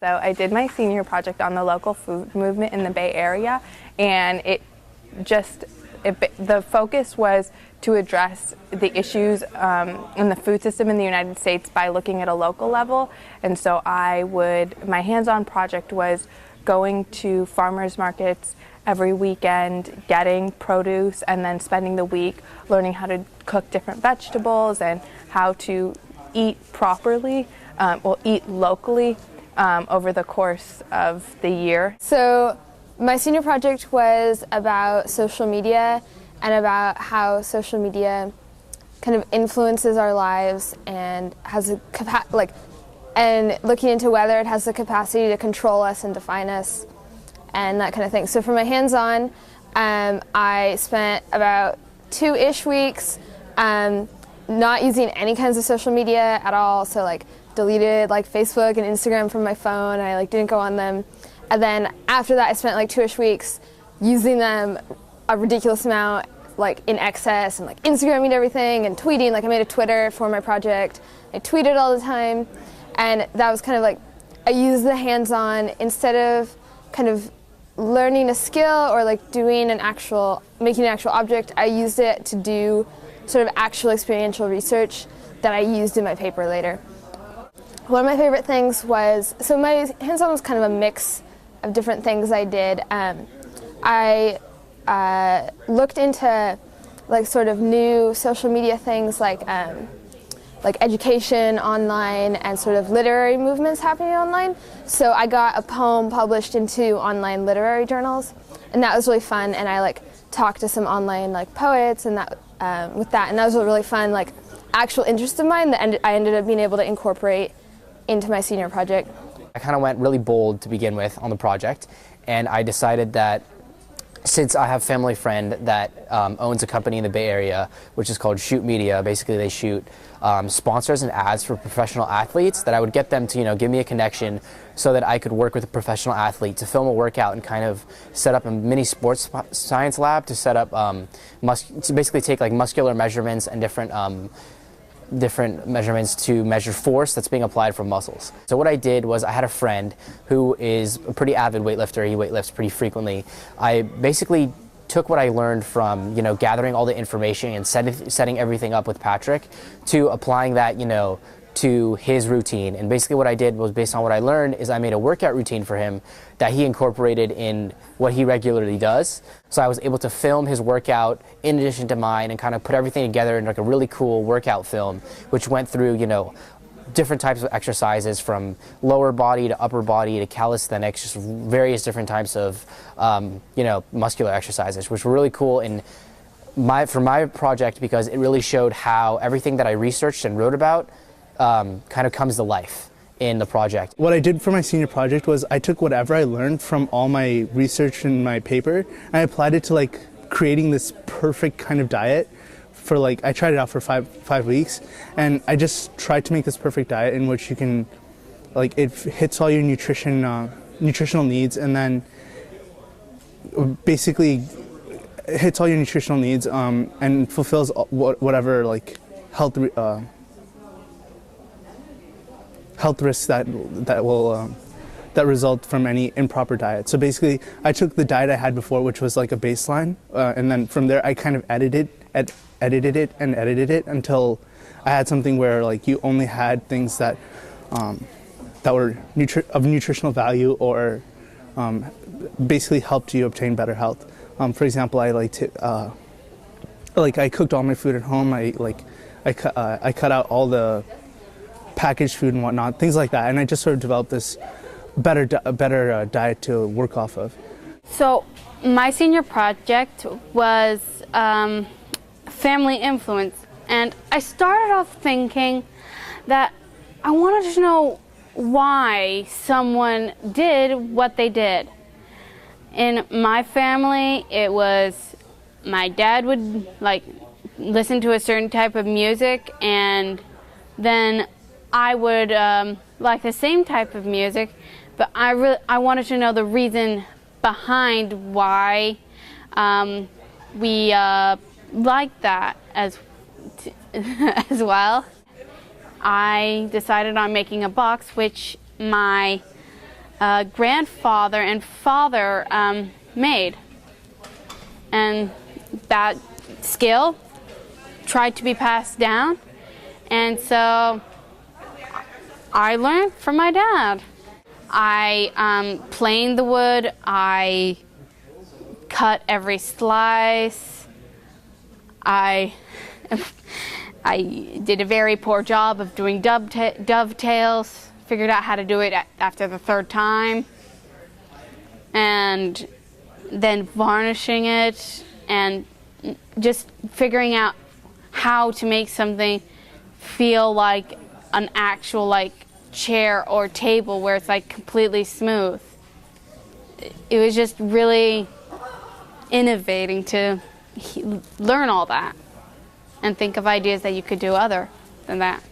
So I did my senior project on the local food movement in the Bay Area, and the focus was to address the issues in the food system in the United States by looking at a local level. And so my hands-on project was going to farmers markets every weekend, getting produce, and then spending the week learning how to cook different vegetables and how to eat properly, eat locally over the course of the year. So my senior project was about social media and about how social media kind of influences our lives and has and looking into whether it has the capacity to control us and define us and that kind of thing. So for my hands-on, I spent about 2-ish weeks not using any kinds of social media at all. So deleted Facebook and Instagram from my phone. I didn't go on them. And then after that I spent 2-ish weeks using them a ridiculous amount, in excess, and Instagramming everything and tweeting. I made a Twitter for my project. I tweeted all the time, and that was kind of I used the hands-on instead of kind of learning a skill or making an actual object. I used it to do sort of actual experiential research that I used in my paper later. One of my favorite things was, so my hands-on was kind of a mix of different things I did. I looked into sort of new social media things like education online and sort of literary movements happening online. So I got a poem published in 2 online literary journals, and that was really fun. And I talked to some online poets and that with that, and that was a really fun actual interest of mine that I ended up being able to incorporate into my senior project. I kind of went really bold to begin with on the project, and I decided that since I have a family friend that owns a company in the Bay Area, which is called Shoot Media, basically they shoot sponsors and ads for professional athletes, that I would get them to give me a connection so that I could work with a professional athlete to film a workout and kind of set up a mini sports science lab to set up, to basically take muscular measurements and different measurements to measure force that's being applied from muscles. So what I did was I had a friend who is a pretty avid weightlifter. He weightlifts pretty frequently. I basically took what I learned from gathering all the information and setting everything up with Patrick to applying that to his routine. And basically what I did was, based on what I learned, is I made a workout routine for him that he incorporated in what he regularly does. So I was able to film his workout in addition to mine and kind of put everything together in a really cool workout film, which went through different types of exercises from lower body to upper body to calisthenics, just various different types of muscular exercises, which were really cool for my project, because it really showed how everything that I researched and wrote about kind of comes to life in the project. What I did for my senior project was I took whatever I learned from all my research in my paper and I applied it to creating this perfect kind of diet for I tried it out for five weeks, and I just tried to make this perfect diet in which you can it hits all your nutritional needs, and then basically hits all your nutritional needs and fulfills whatever health risks that result from any improper diet. So basically, I took the diet I had before, which was a baseline, and then from there I kind of edited it until I had something where you only had things that were of nutritional value or basically helped you obtain better health. For example, I cooked all my food at home. I cut out all the packaged food and whatnot, things like that, and I just sort of developed this better diet to work off of. So my senior project was family influence, and I started off thinking that I wanted to know why someone did what they did. In my family, it was my dad would listen to a certain type of music, and then I would like the same type of music, but I wanted to know the reason behind why we liked that as well. I decided on making a box which my grandfather and father made. And that skill tried to be passed down, and so I learned from my dad. I planed the wood, I cut every slice, I did a very poor job of doing dovetails, figured out how to do it after the third time, and then varnishing it, and just figuring out how to make something feel like an actual like chair or table where it's like completely smooth. It was just really innovating to learn all that and think of ideas that you could do other than that.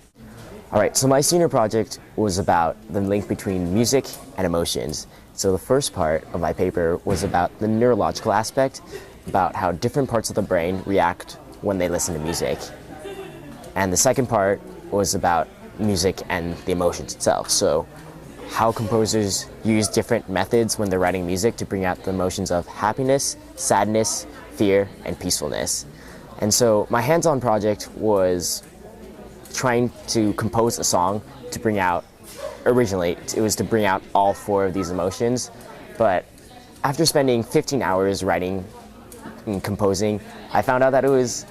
All right, so my senior project was about the link between music and emotions. So the first part of my paper was about the neurological aspect, about how different parts of the brain react when they listen to music. And the second part was about music and the emotions itself. So how composers use different methods when they're writing music to bring out the emotions of happiness, sadness, fear, and peacefulness. And so my hands-on project was trying to compose a song to bring out, originally it was to bring out all four of these emotions, but after spending 15 hours writing and composing, I found out that it was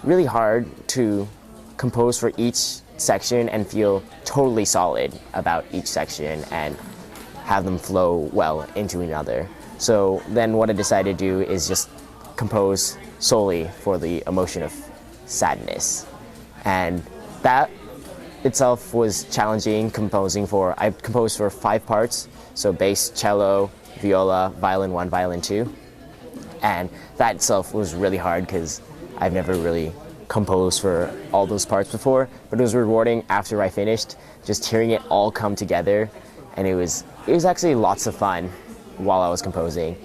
really hard to compose for each section and feel totally solid about each section and have them flow well into another. So then what I decided to do is just compose solely for the emotion of sadness. And that itself was challenging composing for, I composed for 5 parts, so bass, cello, viola, violin 1, violin 2. And that itself was really hard because I've never really composed for all those parts before, but it was rewarding after I finished, just hearing it all come together, and it was actually lots of fun while I was composing.